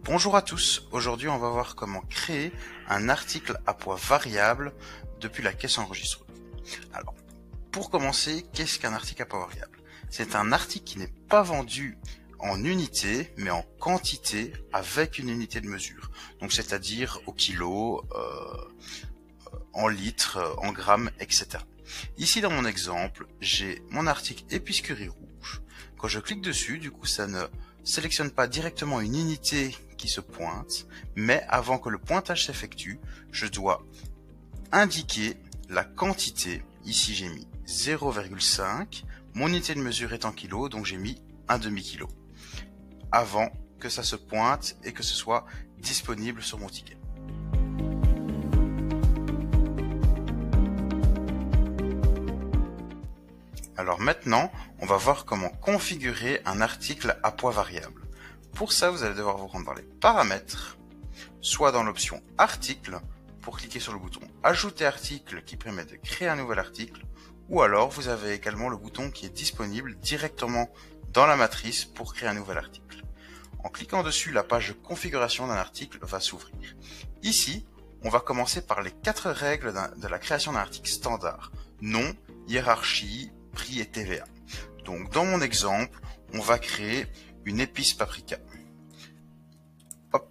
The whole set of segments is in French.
Bonjour à tous, aujourd'hui on va voir comment créer un article à poids variable depuis la caisse enregistreuse. Alors, pour commencer, qu'est-ce qu'un article à poids variable? C'est un article qui n'est pas vendu en unité, mais en quantité avec une unité de mesure. Donc c'est-à-dire au kilo, en litres, en grammes, etc. Ici dans mon exemple, j'ai mon article épices curry rouge. Quand je clique dessus, du coup ça ne sélectionne pas directement une unité qui se pointe, mais avant que le pointage s'effectue, je dois indiquer la quantité. Ici j'ai mis 0,5, mon unité de mesure est en kilos, donc j'ai mis un demi-kilo, avant que ça se pointe et que ce soit disponible sur mon ticket. Alors maintenant, on va voir comment configurer un article à poids variable. Pour ça, vous allez devoir vous rendre dans les paramètres, soit dans l'option article, pour cliquer sur le bouton ajouter article qui permet de créer un nouvel article, ou alors vous avez également le bouton qui est disponible directement dans la matrice pour créer un nouvel article. En cliquant dessus, la page de configuration d'un article va s'ouvrir. Ici, on va commencer par les 4 règles de la création d'un article standard: nom, hiérarchie, prix et TVA. Donc dans mon exemple, on va créer une épice paprika. Hop,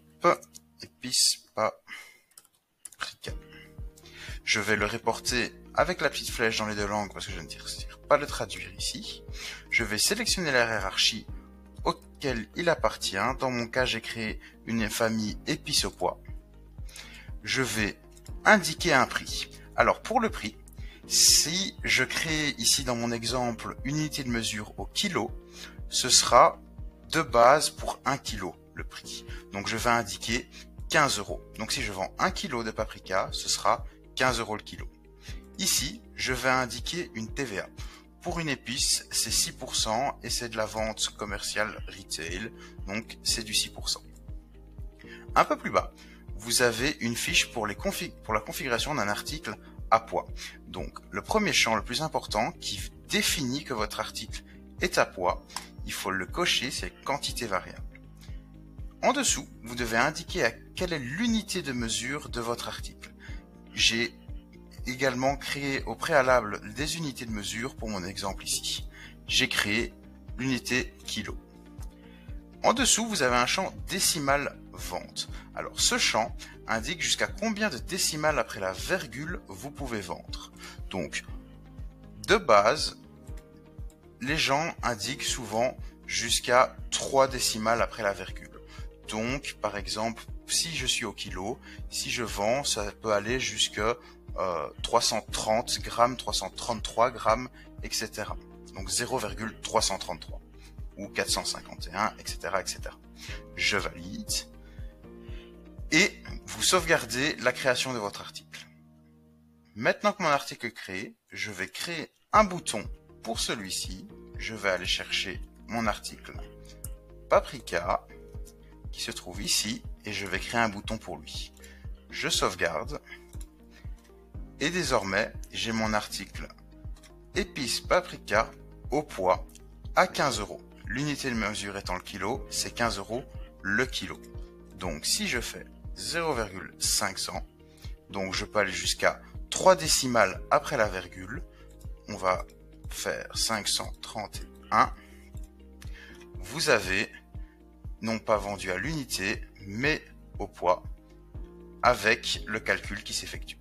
épice paprika. Je vais le reporter avec la petite flèche dans les deux langues parce que je ne tire pas le traduire ici. Je vais sélectionner la hiérarchie auquel il appartient. Dans mon cas, j'ai créé une famille épices au pois. Je vais indiquer un prix. Alors pour le prix, si je crée ici dans mon exemple une unité de mesure au kilo, ce sera de base pour 1 kilo le prix. Donc je vais indiquer 15 €. Donc si je vends 1 kilo de paprika, ce sera 15 € le kilo. Ici, je vais indiquer une TVA. Pour une épice, c'est 6% et c'est de la vente commerciale retail, donc c'est du 6%. Un peu plus bas, vous avez une fiche pour la configuration d'un article à poids. Donc le premier champ le plus important qui définit que votre article est à poids, il faut le cocher, c'est quantité variable. En dessous, vous devez indiquer à quelle est l'unité de mesure de votre article. J'ai également créé au préalable des unités de mesure pour mon exemple ici. J'ai créé l'unité kilo. En dessous, vous avez un champ décimal vente. Alors ce champ indique jusqu'à combien de décimales après la virgule vous pouvez vendre. Donc, de base, les gens indiquent souvent jusqu'à 3 décimales après la virgule. Donc, par exemple, si je suis au kilo, si je vends, ça peut aller jusqu'à 330 grammes, 333 grammes, etc. Donc 0,333 ou 451, etc., etc. Je valide et vous sauvegardez la création de votre article. Maintenant que mon article est créé, je vais créer un bouton pour celui-ci. Je vais aller chercher mon article paprika qui se trouve ici et je vais créer un bouton pour lui. Je sauvegarde et désormais j'ai mon article épices paprika au poids à 15 €. L'unité de mesure étant le kilo, c'est 15 € le kilo. Donc si je fais 0,500, donc je peux aller jusqu'à 3 décimales après la virgule, on va faire 531, vous avez non pas vendu à l'unité, mais au poids, avec le calcul qui s'effectue.